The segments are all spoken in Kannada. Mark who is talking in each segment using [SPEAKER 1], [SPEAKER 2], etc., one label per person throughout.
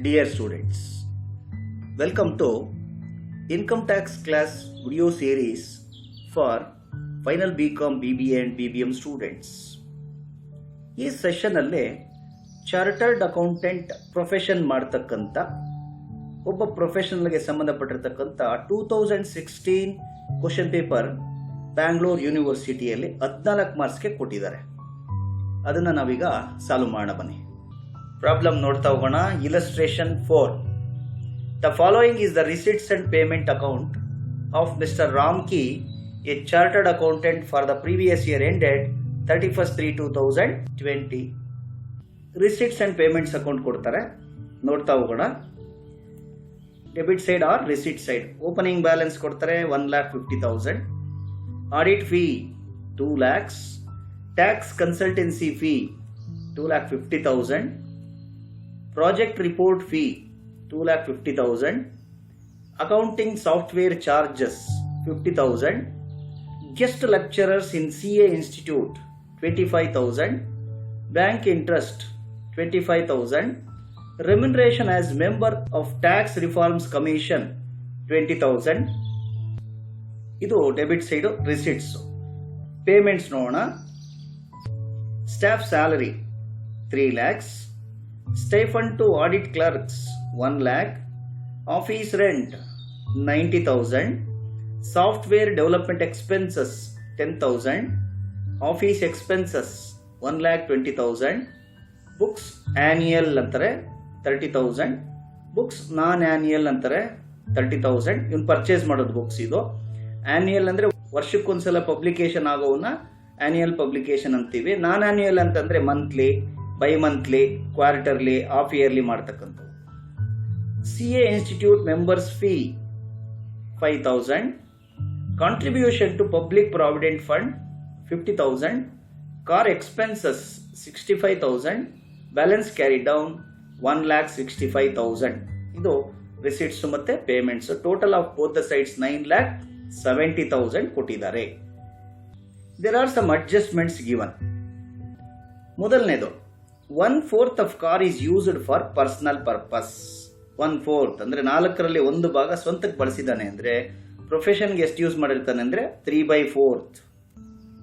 [SPEAKER 1] Dear students, welcome to Income Tax Class video series for Final BCom, BBA and BBM students. ಈ ಸೆಷನ್ ಅಲ್ಲಿ ಚಾರ್ಟರ್ಡ್ ಅಕೌಂಟೆಂಟ್ ಪ್ರೊಫೆಷನ್ ಮಾಡತಕ್ಕಂಥ ಒಬ್ಬ ಪ್ರೊಫೆಷನಲ್ಗೆ ಸಂಬಂಧಪಟ್ಟಿರ್ತಕ್ಕಂಥ 2016 ಕ್ವಶನ್ ಪೇಪರ್ ಬ್ಯಾಂಗ್ಳೂರ್ ಯೂನಿವರ್ಸಿಟಿಯಲ್ಲಿ 14 ಮಾರ್ಕ್ಸ್ಗೆ ಕೊಟ್ಟಿದ್ದಾರೆ. ಅದನ್ನು ನಾವೀಗ ಸಾಲ್ವ್ ಮಾಡೋಣ ಬನ್ನಿ. ಪ್ರಾಬ್ಲಮ್ ನೋಡ್ತಾ ಹೋಗೋಣ. Illustration 4. The following is the receipts and payment account of Mr. Ramki, a chartered accountant for the previous year ended 31/3/2020. Receipts and payments account ಕೊಡ್ತಾರೆ, ನೋಡ್ತಾ ಹೋಗೋಣ. Debit side or receipt side. Opening balance ಕೊಡ್ತಾರೆ 1,50,000. Audit fee 2 lakhs. Tax consultancy fee 2,50,000. Project report fee 2,50,000. Accounting software charges 50,000. Guest lecturers in CA institute 25,000. Bank interest 25,000. Remuneration as member of tax reforms commission 20,000. ಇದು ಡೆಬಿಟ್ ಸೈಡು ರಿಸಿಟ್ಸ್. ಪೇಮೆಂಟ್ಸ್ ನೋಡೋಣ. Staff salary 3 lakhs. Stipend to audit clerks 1 lakh. Office rent 90,000. Software development expenses 10,000. Office expenses 1,20,000. Books annual ಅಂತಾರೆ 30,000. Books ನಾನ್ ಆನ್ಯುಯಲ್ ಅಂತಾರೆ 30,000. ಇವನು ಪರ್ಚೇಸ್ ಮಾಡೋದು ಬುಕ್ಸ್. ಇದು ಆನ್ಯುಯಲ್ ಅಂದ್ರೆ ವರ್ಷಕ್ಕೊಂದ್ಸಲ ಪಬ್ಲಿಕೇಶನ್ ಆಗೋವನ್ನ ಆನ್ಯುಯಲ್ ಪಬ್ಲಿಕೇಶನ್ ಅಂತೀವಿ. ನಾನ್ ಆನ್ಯುಯಲ್ ಅಂತಂದ್ರೆ monthly, bi monthly, quarterly, half yearly ಮಾಡ್ತಕ್ಕಂಥದ್ದು. CA institute members fee 5,000. Contribution to public provident fund 50,000. Car expenses 65,000. Balance carry down 1,65,000. ಇದು ರಿಸಿಟ್ಸ್ ಮತ್ತೆ payments. Total of both the sides 9,70,000 ಕೊಟ್ಟಿದ್ದಾರೆ. There are some adjustments given. ಮೊದಲನೇದು 1/4 of car is used for personal purpose. 1/4 ಅಂದ್ರೆ 4ರಲ್ಲಿ 1 ಭಾಗ ಸ್ವಂತಕ್ಕೆ ಬಳಸಿದ್ದಾನೆ ಅಂದ್ರೆ ಪ್ರೊಫೆಷನ್ಗೆ ಎಷ್ಟು ಯೂಸ್ ಮಾಡಿರ್ತಾನೆ ಅಂದ್ರೆ 3/4.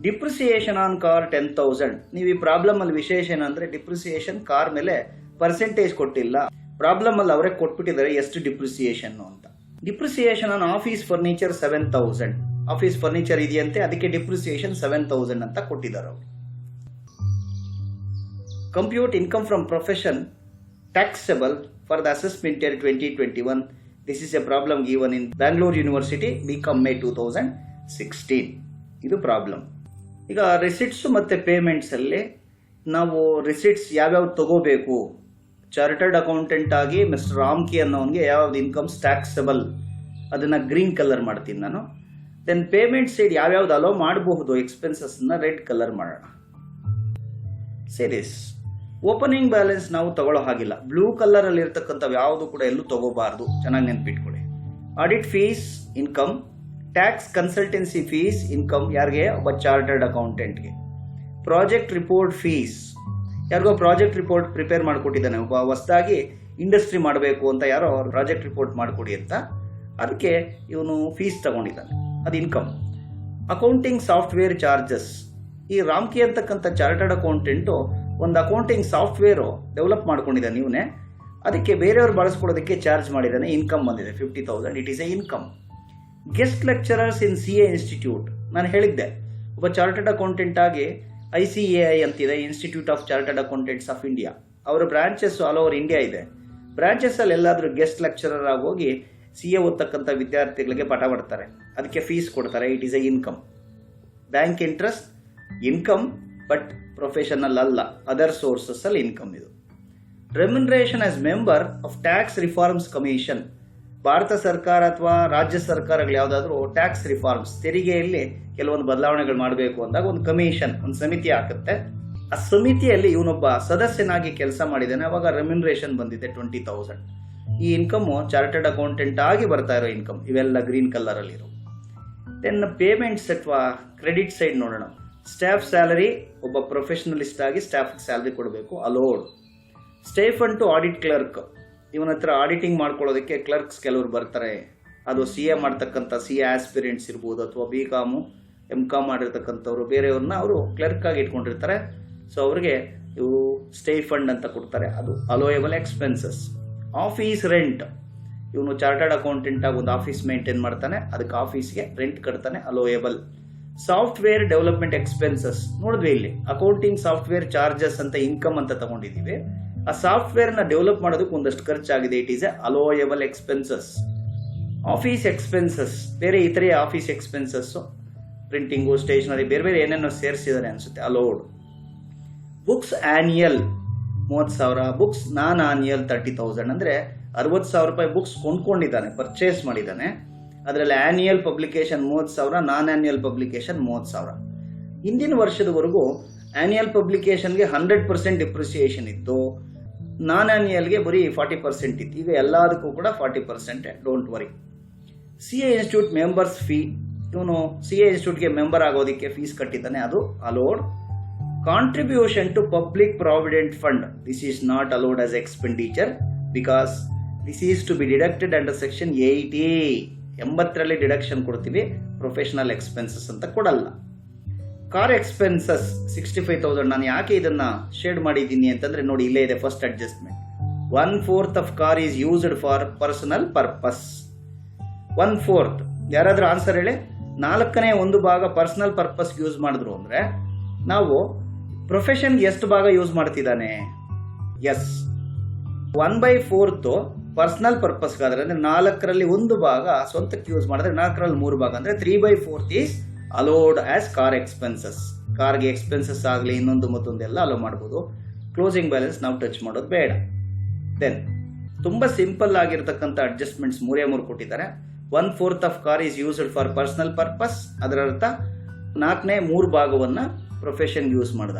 [SPEAKER 1] Depreciation on car 10,000. ನೀವು ಈ ಪ್ರಾಬ್ಲಮ್ ಅಲ್ಲಿ ವಿಶೇಷ ಏನಂದ್ರೆ ಡಿಪ್ರಿಸಿಯೇಷನ್ ಕಾರ್ ಮೇಲೆ ಪರ್ಸೆಂಟೇಜ್ ಕೊಟ್ಟಿಲ್ಲ. ಪ್ರಾಬ್ಲಮ್ ಅಲ್ಲಿ ಅವರೇ ಕೊಟ್ಬಿಟ್ಟಿದ್ದಾರೆ ಎಷ್ಟು ಡಿಪ್ರಿಸಿಯೇಷನ್ ಅಂತ. Depreciation on office furniture 7,000. Office furniture ಇದೆಯಂತೆ, ಅದಕ್ಕೆ ಡಿಪ್ರಿಸಿಯೇಷನ್ 7,000 ಅಂತ ಕೊಟ್ಟಿದ್ದಾರೆ ಅವರು. Compute income from profession taxable for the assessment year 2021. This is a problem given in Bangalore University, BCom May 2016. ಇದು ಪ್ರಾಬ್ಲಮ್. ಈಗ ರಿಸಿಟ್ಸ್ ಮತ್ತೆ ಪೇಮೆಂಟ್ಸ್ ಅಲ್ಲಿ ನಾವು ರಿಸಿಟ್ಸ್ ಯಾವ್ಯಾವ ತಗೋಬೇಕು, ಚಾರ್ಟರ್ಡ್ ಅಕೌಂಟೆಂಟ್ ಆಗಿ ಮಿಸ್ಟರ್ ರಾಮ್ಕಿ ಅನ್ನೋನ್ಗೆ ಯಾವ್ದು ಇನ್ಕಮ್ಸ್ ಟ್ಯಾಕ್ಸಬಲ್ ಅದನ್ನ ಗ್ರೀನ್ ಕಲರ್ ಮಾಡ್ತೀನಿ ನಾನು. ದೆನ್ ಪೇಮೆಂಟ್ ಸೈಡ್ ಯಾವ್ಯಾವ್ದು ಅಲೋ ಮಾಡಬಹುದು ಎಕ್ಸ್ಪೆನ್ಸಸ್ ರೆಡ್ ಕಲರ್ ಮಾಡೋಣ. ಸೀರೀಸ್ ಓಪನಿಂಗ್ ಬ್ಯಾಲೆನ್ಸ್ ನಾವು ತಗೊಳ್ಳೋ ಹಾಗಿಲ್ಲ. ಬ್ಲೂ ಕಲರ್ ಅಲ್ಲಿ ಇರ್ತಕ್ಕಂಥ ಯಾವುದು ಕೂಡ ಎಲ್ಲೂ ತಗೋಬಾರ್ದು, ಚೆನ್ನಾಗಿ ನೆನ್ಪಿಟ್ಕೊಳ್ಳಿ. Audit fees income. Tax consultancy fees income ಯಾರಿಗೆ? ಒಬ್ಬ ಚಾರ್ಟರ್ಡ್ ಅಕೌಂಟೆಂಟ್ಗೆ. ಪ್ರಾಜೆಕ್ಟ್ ರಿಪೋರ್ಟ್ ಫೀಸ್ ಯಾರಿಗೋ ಪ್ರಾಜೆಕ್ಟ್ ರಿಪೋರ್ಟ್ ಪ್ರಿಪೇರ್ ಮಾಡಿಕೊಟ್ಟಿದ್ದಾನೆ. ಒಬ್ಬ ಹೊಸದಾಗಿ ಇಂಡಸ್ಟ್ರಿ ಮಾಡಬೇಕು ಅಂತ ಯಾರೋ ಪ್ರಾಜೆಕ್ಟ್ ರಿಪೋರ್ಟ್ ಮಾಡಿಕೊಡಿ ಅಂತ, ಅದಕ್ಕೆ ಇವನು ಫೀಸ್ ತಗೊಂಡಿದ್ದಾನೆ, ಅದು ಇನ್ಕಮ್. Accounting software charges. ಈ ರಾಮ್ಕಿ ಅಂತಕ್ಕಂಥ ಚಾರ್ಟರ್ಡ್ ಅಕೌಂಟೆಂಟು ಒಂದು ಅಕೌಂಟಿಂಗ್ ಸಾಫ್ಟ್ವೇರ್ ಡೆವಲಪ್ ಮಾಡ್ಕೊಂಡಿದ್ದಾನೆ ಇವನೇ, ಅದಕ್ಕೆ ಬೇರೆಯವ್ರು ಬಳಸ್ಕೊಳ್ಳೋದಕ್ಕೆ ಚಾರ್ಜ್ ಮಾಡಿದ್ದಾನೆ, ಇನ್ಕಮ್ ಬಂದಿದೆ 50,000. It is A income. Guest lecturers in CA institute. ನಾನು ಹೇಳಿದ್ದೆ ಒಬ್ಬ ಚಾರ್ಟರ್ಡ್ ಅಕೌಂಟೆಂಟ್ ಆಗಿ ICAI ಅಂತಿದೆ, institute of chartered accountants of India. ಅವರ ಬ್ರಾಂಚಸ್ ಆಲ್ ಓವರ್ ಇಂಡಿಯಾ ಇದೆ. ಬ್ರಾಂಚಸ್ ಅಲ್ಲಿ ಎಲ್ಲಾದ್ರೂ ಗೆಸ್ಟ್ ಲೆಕ್ಚರರ್ ಆಗಿ ಹೋಗಿ CA ಓದ್ತಕ್ಕಂಥ ವಿದ್ಯಾರ್ಥಿಗಳಿಗೆ ಪಾಠ ಮಾಡ್ತಾರೆ, ಅದಕ್ಕೆ ಫೀಸ್ ಕೊಡ್ತಾರೆ. It is A income. Bank interest income, but professional ಅಲ್ಲ, ಅದರ್ ಸೋರ್ಸಸ್ ಅಲ್ಲಿ ಇನ್ಕಮ್ ಇದು. Remuneration as member of tax reforms commission. Bharat ಸರ್ಕಾರ ಅಥವಾ ರಾಜ್ಯ ಸರ್ಕಾರಗಳು ಯಾವ್ದಾದ್ರು ಟ್ಯಾಕ್ಸ್ ರಿಫಾರ್ಮ್ಸ್, ತೆರಿಗೆಯಲ್ಲಿ ಕೆಲವೊಂದು ಬದಲಾವಣೆಗಳು ಮಾಡಬೇಕು ಅಂದಾಗ ಒಂದು ಕಮಿಷನ್, ಒಂದು ಸಮಿತಿ ಹಾಕುತ್ತೆ. ಆ ಸಮಿತಿಯಲ್ಲಿ ಇವನೊಬ್ಬ ಸದಸ್ಯನಾಗಿ ಕೆಲಸ ಮಾಡಿದ್ದಾನೆ, ಅವಾಗ ರೆಮ್ಯುನರೇಷನ್ ಬಂದಿದೆ 20,000. ಈ ಇನ್ಕಮ್ ಚಾರ್ಟರ್ಡ್ ಅಕೌಂಟೆಂಟ್ ಆಗಿ ಬರ್ತಾ ಇರೋ ಇನ್ಕಮ್. ಇವೆಲ್ಲ ಗ್ರೀನ್ ಕಲರ್ ಅಲ್ಲಿ ಇರೋ. ದೆನ್ ಪೇಮೆಂಟ್ಸ್ ಅಥವಾ ಕ್ರೆಡಿಟ್ ಸೈಡ್ ನೋಡೋಣ. ಸ್ಟಾಫ್ ಸ್ಯಾಲರಿ, ಒಬ್ಬ ಪ್ರೊಫೆಷನಲಿಸ್ಟ್ ಆಗಿ ಸ್ಟಾಫ್ ಸ್ಯಾಲರಿ ಕೊಡಬೇಕು, allowed. Stipend to audit clerk ಇವನ ಹತ್ರ ಆಡಿಟಿಂಗ್ ಮಾಡ್ಕೊಳ್ಳೋದಕ್ಕೆ ಕ್ಲರ್ಕ್ಸ್ ಕೆಲವರು ಬರ್ತಾರೆ. ಅದು CA ಮಾಡ್ತಕ್ಕಂಥ CA ಆಸ್ಪಿರೆಂಟ್ಸ್ ಇರ್ಬೋದು, ಅಥವಾ BCom MCom ಮಾಡಿರ್ತಕ್ಕಂಥವ್ರು ಬೇರೆಯವ್ರನ್ನ ಅವರು ಕ್ಲರ್ಕ್ ಆಗಿ ಇಟ್ಕೊಂಡಿರ್ತಾರೆ. ಸೊ ಅವ್ರಿಗೆ ಇವು ಸ್ಟೇ ಫಂಡ್ ಅಂತ ಕೊಡ್ತಾರೆ, ಅದು ಅಲೋಯಬಲ್ ಎಕ್ಸ್ಪೆನ್ಸಸ್. ಆಫೀಸ್ ರೆಂಟ್, ಇವನು ಚಾರ್ಟರ್ಡ್ ಅಕೌಂಟೆಂಟ್ ಆಗಿ ಒಂದು ಆಫೀಸ್ ಮೇಂಟೈನ್ ಮಾಡ್ತಾನೆ, ಅದಕ್ಕೆ ಆಫೀಸ್ಗೆ ರೆಂಟ್ ಕಟ್ತಾನೆ, ಅಲೋಯಬಲ್. ಸಾಫ್ಟ್ವೇರ್ ಡೆವಲಪ್ಮೆಂಟ್ ಎಕ್ಸ್ಪೆನ್ಸಸ್ ನೋಡಿದ್ವಿ, ಇಲ್ಲಿ ಅಕೌಂಟಿಂಗ್ ಸಾಫ್ಟ್ವೇರ್ ಚಾರ್ಜಸ್ ಅಂತ ಇನ್ಕಮ್ ಅಂತ ತಗೊಂಡಿದ್ದೀವಿ. ಆ ಸಾಫ್ಟ್ವೇರ್ ನ ಡೆವಲಪ್ ಮಾಡೋದಕ್ಕೆ ಒಂದಷ್ಟು ಖರ್ಚಾಗಿದೆ, it is a allowable expenses. Office expenses, ಬೇರೆ ಇತರೆ ಆಫೀಸ್ ಎಕ್ಸ್ಪೆನ್ಸಸ್, ಪ್ರಿಂಟಿಂಗು, ಸ್ಟೇಷನರಿ, ಬೇರೆ ಬೇರೆ ಏನೇನೋ ಸೇರಿಸಿದಾರೆ ಅನ್ಸುತ್ತೆ, ಅಲೋಡ್. ಬುಕ್ಸ್ ಆನ್ಯಲ್ 30,000, ಬುಕ್ಸ್ ನಾನ್ ಆನ್ಯಲ್ 30,000. ಅಂದ್ರೆ 60,000 ರೂಪಾಯಿ ಬುಕ್ಸ್ ಕೊಂಡ್ಕೊಂಡಿದ್ದಾನೆ, ಪರ್ಚೇಸ್ ಮಾಡಿದ್ದಾನೆ. ಅದರಲ್ಲಿ ಆನ್ಯಲ್ ಪಬ್ಲಿಕೇಶನ್ 30,000, ನಾನ್ ಆನ್ಯಲ್ ಪಬ್ಲಿಕೇಶನ್ 30,000. ಹಿಂದಿನ ವರ್ಷದವರೆಗೂ ಆನ್ಯಲ್ ಪಬ್ಲಿಕೇಶನ್ಗೆ 100% ಡಿಪ್ರಿಸಿಯೇಷನ್ ಇತ್ತು, ನಾನ್ ಆನ್ಯಲ್ಗೆ ಬರೀ 40% ಇತ್ತು. ಈಗ ಎಲ್ಲದಕ್ಕೂ ಕೂಡ 40%, don't worry. CA institute members fee, ಇವನು CA ಇನ್ಸ್ಟಿಟ್ಯೂಟ್ಗೆ ಮೆಂಬರ್ ಆಗೋದಕ್ಕೆ ಫೀಸ್ ಕಟ್ಟಿದ್ದಾನೆ, ಅದು allowed. Contribution to public provident fund, this is not allowed as expenditure because this is to be deducted under section 80. 80ರಲ್ಲಿ ಡಿಡಕ್ಷನ್ ಕೊಡ್ತೀವಿ, ಪ್ರೊಫೆಷನಲ್ ಎಕ್ಸ್ಪೆನ್ಸಸ್ ಅಂತ ಕೊಡಲ್ಲ. Car expenses 65,000. ನಾನು ಯಾಕೆ ಇದನ್ನ ಶೇಡ್ ಮಾಡಿದ್ದೀನಿ ಅಂತಂದ್ರೆ ನೋಡಿ, ಇಲ್ಲೇ ಇದೆ first adjustment. 1/4 of car is used for personal purpose. 1/4, ಯಾರಾದ್ರೂ ಆನ್ಸರ್ ಹೇಳಿ. 4/1 ಭಾಗ ಪರ್ಸನಲ್ ಪರ್ಪಸ್ ಯೂಸ್ ಮಾಡಿದ್ರು ಅಂದ್ರೆ ನಾವು ಪ್ರೊಫೆಷನ್ಗೆ ಎಷ್ಟು ಭಾಗ ಯೂಸ್ ಮಾಡ್ತಿದ್ದಾನೆ? ಎಸ್, 1/4 ಪರ್ಸನಲ್ ಪರ್ಪಸ್ಗಾದ್ರೆ ಅಂದ್ರೆ 4ರಲ್ಲಿ 1 ಭಾಗ ಸ್ವಂತಕ್ಕೆ ಯೂಸ್ ಮಾಡಿದ್ರೆ 4ರಲ್ಲಿ 3 ಭಾಗ ಅಂದ್ರೆ 3/4 is allowed as car expenses. ಕಾರ್ಗೆ ಎಕ್ಸ್ಪೆನ್ಸಸ್ ಆಗಲಿ ಇನ್ನೊಂದು ಮತ್ತೊಂದೆಲ್ಲ ಅಲೋ ಮಾಡ್ಬೋದು. ಕ್ಲೋಸಿಂಗ್ ಬ್ಯಾಲೆನ್ಸ್ ನಾವು ಟಚ್ ಮಾಡೋದು ಬೇಡ. ದೆನ್ ತುಂಬಾ ಸಿಂಪಲ್ ಆಗಿರ್ತಕ್ಕಂಥ ಅಡ್ಜಸ್ಟ್ಮೆಂಟ್ಸ್ 3 ಕೊಟ್ಟಿದ್ದಾರೆ. 1/4 of car is used for personal purpose, ಅದರ ಅರ್ಥ 4/3 ಭಾಗವನ್ನ ಪ್ರೊಫೆಷನ್ ಯೂಸ್ ಮಾಡ್ದ.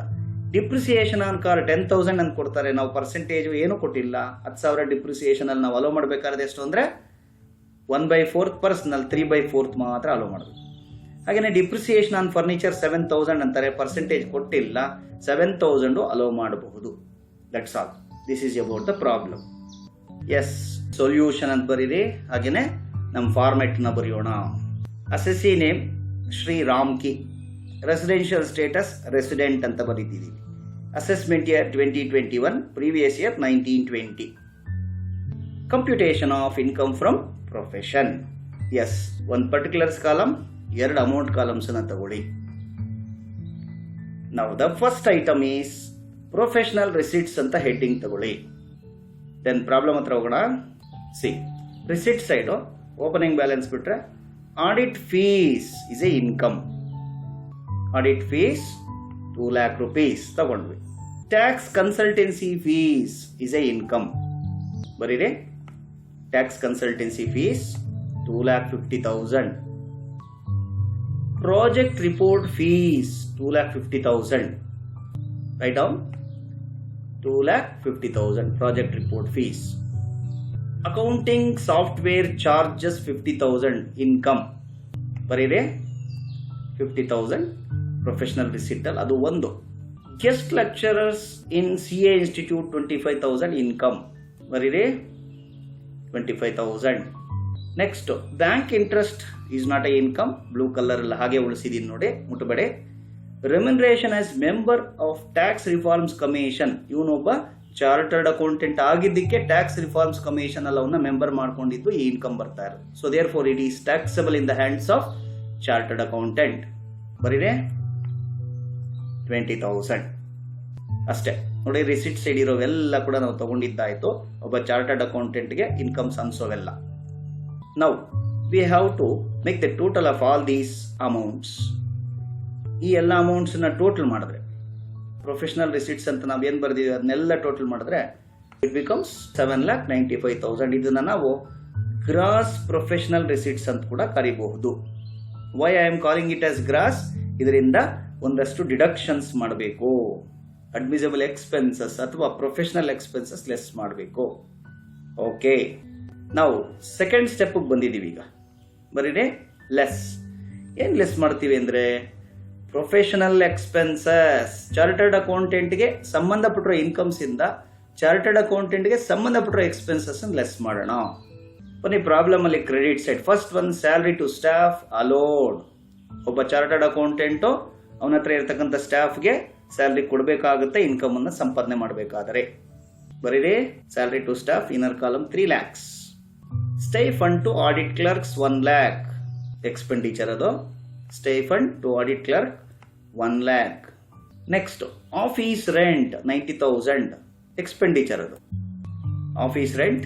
[SPEAKER 1] ಡಿಪ್ರಿಸಿಯೇಷನ್ ಆನ್ ಕಾರ್ 10,000 ಅಂತ ಕೊಡ್ತಾರೆ, ನಾವು ಪರ್ಸೆಂಟೇಜ್ ಏನು ಕೊಟ್ಟಿಲ್ಲ. 10,000 ಡಿಪ್ರಿಸಿಯೇಷನ್ ಅಲ್ಲಿ ನಾವು ಅಲೋ ಮಾಡಬೇಕಾದ್ರೆ ಎಷ್ಟು ಅಂದ್ರೆ 1/4 ಪರ್ಸನಲ್, 3/4 ಮಾತ್ರ ಅಲೋ ಮಾಡೋದು. ಹಾಗೇನೆ ಡಿಪ್ರಿಸಿಯೇಷನ್ ಆನ್ ಫರ್ನಿಚರ್ 7,000 ಅಂತಾರೆ, ಪರ್ಸೆಂಟೇಜ್ ಕೊಟ್ಟಿಲ್ಲ, 7,000 ಅಲೋ ಮಾಡಬಹುದು. That's all. This is about the problem. Yes, solution ಅಂತ ಬರೀರಿ. ಹಾಗೇನೆ ನಮ್ಮ ಫಾರ್ಮೆಟ್ ನ ಬರೆಯೋಣ. Assessee name Shri Ramki, residential status resident ಅಂತ ಬರೀತಿದ್ದೀವಿ. Assessment year 2021, previous year 1920. Computation of income from profession. Yes, ಒಂದು ಪರ್ಟಿಕ್ಯುಲರ್ಸ್ ಕಾಲಮ್, 2 ಅಮೌಂಟ್ ಕಾಲಮ್ಸ್ ಅನ್ನ ತಗೊಳ್ಳಿ. ನಾವು the first item is professional receipts ಅಂತ ಹೆಡ್ಡಿಂಗ್ ತಗೊಳ್ಳಿ. ದೆನ್ ಪ್ರಾಬ್ಲಮ್ ಹತ್ರ ಹೋಗೋಣ. See, receipt side opening balance ಬಿಟ್ರೆ audit fees is a income. Audit fees 2 lakh rupees ತಗೊಂಡ್ವಿ. Tax consultancy fees is a income. ಬರೀರಿ, tax consultancy fees 2,50,000. Project report fees 2,50,000. Write down, 2,50,000 project report fees. Accounting software charges 50,000 income. ಬರೀರಿ, 50,000 ಪ್ರೊಫೆಷನಲ್ ರಿಸಿಟ್ ಅಲ್ಲಿ ಅದು ಒಂದು. Guest lecturers in CA institute 25,000 income. ಬರೀರಿ, 25,000. Next, bank interest is not a income. Blue colour ಅಲ್ಲಿ ಹಾಗೆ ಉಳಿಸಿದೀನಿ ನೋಡಿ, ಮುಟ್ಟಬೇಡಿ. Remuneration as member of tax reforms commission, ಇವನೊಬ್ಬ ಚಾರ್ಟರ್ಡ್ ಅಕೌಂಟೆಂಟ್ ಆಗಿದ್ದಕ್ಕೆ ಟ್ಯಾಕ್ಸ್ ರಿಫಾರ್ಮ್ಸ್ ಕಮಿಷನ್ ಅಲ್ಲಿ ಅವನ್ನ ಮೆಂಬರ್ ಮಾಡ್ಕೊಂಡಿದ್ದು ಈ ಇನ್ಕಮ್ ಬರ್ತಾ ಇರೋದು. So therefore it is taxable in the hands of chartered accountant. ಬರೀರಿ, 20,000 ಅಷ್ಟೇ ನೋಡಿ. ರಿಸಿಟ್ ಸೈಡ್ ಇರೋವೆಲ್ಲ ಕೂಡ ನಾವು ತಗೊಂಡಿದ್ದಾಯ್ತು, ಒಬ್ಬ ಚಾರ್ಟರ್ಡ್ ಅಕೌಂಟೆಂಟ್ಗೆ ಇನ್ಕಮ್ಸ್ ಅನ್ಸೋವೆಲ್ಲ. Now we have to make the total of all these amounts. ಈ ಎಲ್ಲ ಅಮೌಂಟ್ಸ್ ನ ಟೋಟಲ್ ಮಾಡಿದ್ರೆ, ಪ್ರೊಫೆಷನಲ್ ರಿಸಿಟ್ಸ್ ಅಂತ ನಾವು ಏನ್ ಬರ್ದಿದ್ವಿ ಅದನ್ನೆಲ್ಲ ಟೋಟಲ್ ಮಾಡಿದ್ರೆ ಇಟ್ ಬಿಕಮ್ಸ್ 7,95,000. ಇದನ್ನ ನಾವು ಗ್ರಾಸ್ ಪ್ರೊಫೆಷನಲ್ ರಿಸಿಟ್ಸ್ ಅಂತ ಕೂಡ ಕರಿಬಹುದು. Why I am calling it as gross? ಇದರಿಂದ ಒಂದಷ್ಟು ಡಿಡಕ್ಷನ್ಸ್ ಮಾಡಬೇಕು, ಅಡ್ಮಿಸಬಲ್ ಎಕ್ಸ್ಪೆನ್ಸಸ್ ಅಥವಾ ಪ್ರೊಫೆಷನಲ್ ಎಕ್ಸ್ಪೆನ್ಸಸ್ ಲೆಸ್ ಮಾಡಬೇಕು. ಓಕೆ, ನಾವು ಸೆಕೆಂಡ್ ಸ್ಟೆಪ್ ಬಂದಿದ್ದೀವಿ. ಈಗ ಬರೀರಿ, ಲೆಸ್. ಏನ್ ಲೆಸ್ ಮಾಡ್ತೀವಿ ಅಂದ್ರೆ ಪ್ರೊಫೆಷನಲ್ ಎಕ್ಸ್ಪೆನ್ಸಸ್. ಚಾರ್ಟರ್ಡ್ ಅಕೌಂಟೆಂಟ್ಗೆ ಸಂಬಂಧಪಟ್ಟಿರೋ ಇನ್ಕಮ್ಸ್ ಇಂದ ಚಾರ್ಟರ್ಡ್ ಅಕೌಂಟೆಂಟ್ಗೆ ಸಂಬಂಧಪಟ್ಟಿರೋ ಎಕ್ಸ್ಪೆನ್ಸಸ್ ಲೆಸ್ ಮಾಡೋಣ. ಬನ್ನಿ ಪ್ರಾಬ್ಲಮ್ ಅಲ್ಲಿ credit side. First one salary to staff allowed. ಒಬ್ಬ ಚಾರ್ಟರ್ಡ್ ಅಕೌಂಟೆಂಟು ಅವನ ಹತ್ರ ಇರತಕ್ಕಂಥ ಸ್ಟಾಫ್ಗೆ ಸ್ಯಾಲರಿ ಕೊಡಬೇಕಾಗುತ್ತೆ ಇನ್ಕಮ್ ಅನ್ನ ಸಂಪಾದನೆ ಮಾಡಬೇಕಾದರೆ. ಬರೀರಿ salary to staff inner column 3 lakhs. Stipend to audit clerks 1 lakh expenditure ಅದು. Stipend to audit clerk 1 lakh. Next office rent 90,000 expenditure ಅದು. ಆಫೀಸ್ rent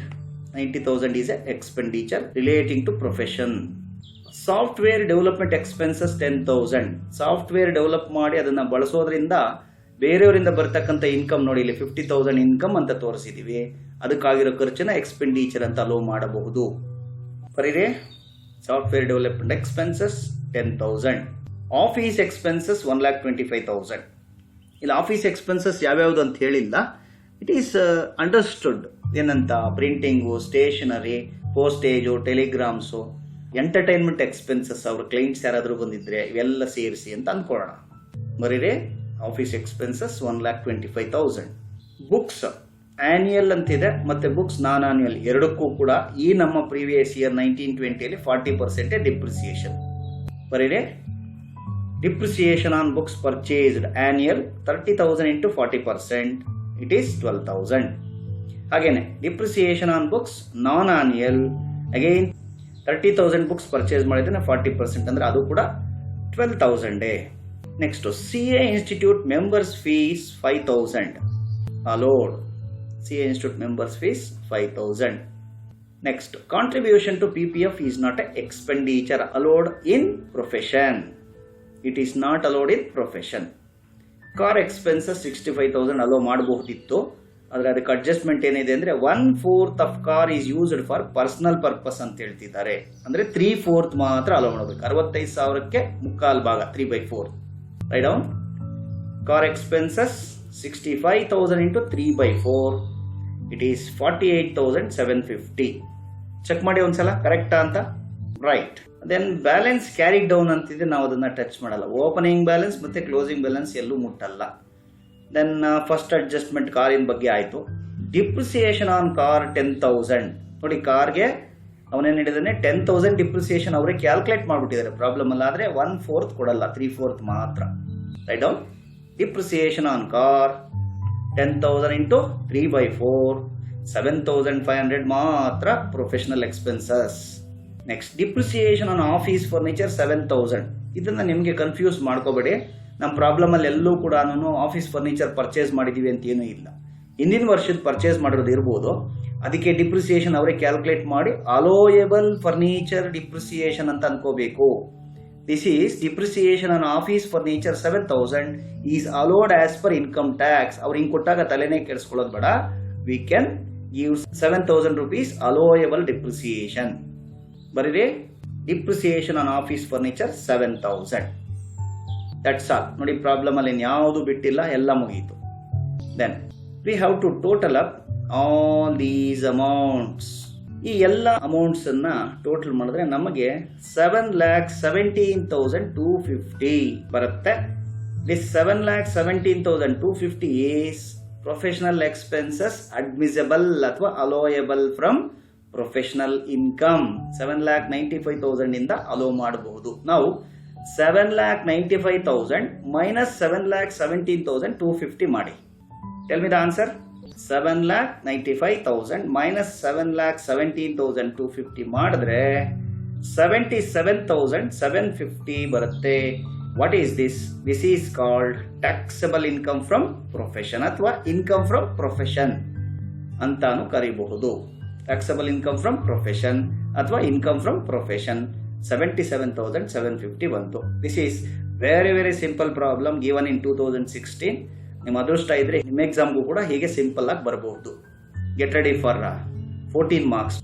[SPEAKER 1] 90,000 is a expenditure relating to profession. Software development expenses 10,000. Software develop ಮಾಡಿ ಅದನ್ನ ಬಳಸೋದ್ರಿಂದ ಬೇರೆಯವರಿಂದ ಬರ್ತಕ್ಕಂಥ ಇನ್ಕಮ್ ನೋಡಿ ಇಲ್ಲಿ 50,000 ಇನ್ಕಮ್ ಅಂತ ತೋರಿಸಿದೀವಿ. ಅದಕ್ಕಾಗಿರೋ ಖರ್ಚನ್ನ ಎಕ್ಸ್ಪೆಂಡಿಚರ್ ಅಂತ ಅಲೋ ಮಾಡಬಹುದು. ಬರೀರಿ software development expenses 10,000. Office expenses 1,25,000. ಇಲ್ಲಿ ಆಫೀಸ್ ಎಕ್ಸ್ಪೆನ್ಸಸ್ ಯಾವ್ಯಾವ್ದು ಅಂತ ಹೇಳಿಲ್ಲ. It is understood. ಏನಂತ ಪ್ರಿಂಟಿಂಗು, ಸ್ಟೇಷನರಿ, ಪೋಸ್ಟೇಜು, ಟೆಲಿಗ್ರಾಮ್ಸು, ಎಂಟರ್ಟೈನ್ಮೆಂಟ್ ಎಕ್ಸ್ಪೆನ್ಸಸ್, ಅವ್ರ ಕ್ಲೈಂಟ್ಸ್ ಯಾರಾದರೂ ಬಂದಿದ್ರೆ ಇವೆಲ್ಲ ಸೇರಿಸಿ ಅಂತ ಅನ್ಕೊಳ್ಳೋಣ. ಬರೀರಿ ಆಫೀಸ್ ಎಕ್ಸ್ಪೆನ್ಸಸ್ 1,25,000. ಬುಕ್ಸ್ ಆನ್ಯುಯಲ್ ಅಂತಿದೆ ಮತ್ತೆ ಬುಕ್ಸ್ ನಾನ್ ಆನ್ಯುಯಲ್ ಎರಡಕ್ಕೂ ಕೂಡ ಈ ನಮ್ಮ ಪ್ರೀವಿಯಸ್ ಇಯರ್ 1920 40% ಡಿಪ್ರಿಸಿಯೇಷನ್. ಬರೀರಿ depreciation on books purchased annual 30,000 into 40%. It is 12,000. ಹಾಗೇನೆ depreciation on books non annual again 30,000 books purchase ಮಾಡಿದ್ರೆ 40% ಅಂದ್ರೆ ಅದು ಕೂಡ 12,000. Next CA institute members fees 5,000 allowed. CA institute members fees 5,000. Next contribution to PPF is not a expenditure allowed in profession. It is not allowed in profession. Car expenses 65,000 hello ಮಾಡಬಹುದಿತ್ತು. ಆದ್ರೆ ಅದಕ್ಕೆ ಅಡ್ಜಸ್ಟ್ಮೆಂಟ್ ಏನಿದೆ ಅಂದ್ರೆ 1/4 of car is used for personal purpose ಅಂತ ಹೇಳ್ತಿದ್ದಾರೆ. ಅಂದ್ರೆ 3/4 ಮಾತ್ರ ಅಲೋ ಮಾಡಬೇಕು. 65,000ಕ್ಕೆ ಮುಕ್ಕಾಲ್ ಭಾಗ 3/4. Right down. Car expenses 65,000 into 3/4. It is 48,750. Check ಮಾಡಿ ಒಂದ್ಸಲ ಕರೆಕ್ಟಾ ಅಂತ. Right. Then balance carry down ಅಂತಿದೆ, ನಾವು ಅದನ್ನ ಟಚ್ ಮಾಡಲ್ಲ. ಓಪನಿಂಗ್ ಬ್ಯಾಲೆನ್ಸ್ ಮತ್ತೆ ಕ್ಲೋಸಿಂಗ್ ಬ್ಯಾಲೆನ್ಸ್ ಎಲ್ಲೂ ಮುಟ್ಟಲ್ಲ. ದೆನ್ ಫಸ್ಟ್ ಅಡ್ಜಸ್ಟ್ಮೆಂಟ್ ಕಾರಿನ ಬಗ್ಗೆ ಆಯ್ತು. Depreciation on car 10,000. ನೋಡಿ ಕಾರ್ಗೆ ಅವನೇನು ಹೇಳಿದಾನೆ 10,000 ಡಿಪ್ರಿಸಿಯೇಷನ್ ಅವರೇ ಕ್ಯಾಲ್ಕುಲೇಟ್ ಮಾಡ್ಬಿಟ್ಟಿದ್ದಾರೆ ಪ್ರಾಬ್ಲಮ್ ಅಲ್ಲ. ಆದ್ರೆ 1/4 ಕೊಡಲ್ಲ, 3/4 ಮಾತ್ರ. Write down. Depreciation on car 10,000 into 3/4 7,500 ಮಾತ್ರ professional expenses. Next depreciation on office furniture 7,000. ಇದನ್ನ ನಿಮಗೆ ಕನ್ಫ್ಯೂಸ್ ಮಾಡ್ಕೋಬೇಡಿ. ನಮ್ಮ ಪ್ರಾಬ್ಲಮ್ ಅಲ್ಲಿ ಎಲ್ಲೂ ಕೂಡ ನಾನು ಆಫೀಸ್ ಫರ್ನಿಚರ್ ಪರ್ಚೇಸ್ ಮಾಡಿದೀವಿ ಅಂತ ಏನೂ ಇಲ್ಲ. ಹಿಂದಿನ ವರ್ಷದ ಪರ್ಚೇಸ್ ಮಾಡಿರೋದು ಇರ್ಬೋದು. ಅದಕ್ಕೆ ಡಿಪ್ರಿಸಿಯೇಷನ್ ಅವರೇ ಕ್ಯಾಲ್ಕುಲೇಟ್ ಮಾಡಿ ಅಲೋಯಬಲ್ ಫರ್ನಿಚರ್ ಡಿಪ್ರಿಸಿಯೇಷನ್ ಅಂತ ಅನ್ಕೋಬೇಕು. This is depreciation on office furniture 7,000 is allowed as per income tax. ಅವ್ರು ಹಿಂಗ್ ಕೊಟ್ಟಾಗ ತಲೆನೇ ಕೆಡಿಸ್ಕೊಳ್ಳೋದು ಬೇಡ. We can give 7,000 rupees allowable depreciation. ಬರೀರಿ depreciation on office furniture 7,000. That's all. ನೋಡಿ ಪ್ರಾಬ್ಲಮ್ ಅಲ್ಲಿ ಯಾವುದು ಬಿಟ್ಟಿಲ್ಲ, ಎಲ್ಲ ಮುಗಿಯಿತು. Then we have to total up all these amounts. ಈ ಎಲ್ಲ ಅಮೌಂಟ್ಸ್ ಅನ್ನ ಟೋಟಲ್ ಮಾಡಿದ್ರೆ ನಮಗೆ 7,17,250 ಬರುತ್ತೆ. This 7,17,250 is professional expenses admissible ಅಥವಾ ಅಲೋಯಬಲ್ ಫ್ರಮ್ ಪ್ರೊಫೆಷನಲ್ ಇನ್ಕಮ್. 7,95,000 ಇಂದ ಅಲೋ ಮಾಡಬಹುದು. ನಾವು 7,95,000 minus 7,17,250 ಮಾಡಿ. Tell me the answer. 7,95,000 minus 7,17,250 ಮಾಡಿದ್ರೆ 77,750 ಬರುತ್ತೆ. What is this? This is called taxable income from profession ಅಥವಾ ಇನ್ಕಮ್ ಫ್ರಮ್ ಪ್ರೊಫೆಷನ್ ಅಂತಾನು ಕರೀಬಹುದು. ಟ್ಯಾಕ್ಸಬಲ್ ಇನ್ಕಮ್ ಫ್ರಮ್ ಪ್ರೊಫೆಷನ್ ಅಥವಾ ಇನ್ಕಮ್ ಫ್ರಮ್ ಪ್ರೊಫೆಷನ್ 77,750 ಬಂತು. This is very very simple problem given in 2016. ನಿಮ್ಮ ಅದೃಷ್ಟ ಇದ್ರೆ ನಿಮ್ಮ ಎಕ್ಸಾಮ್ಗೂ ಕೂಡ ಹೀಗೆ ಸಿಂಪಲ್ ಆಗಿ ಬರಬಹುದು. Get ready for 14 marks.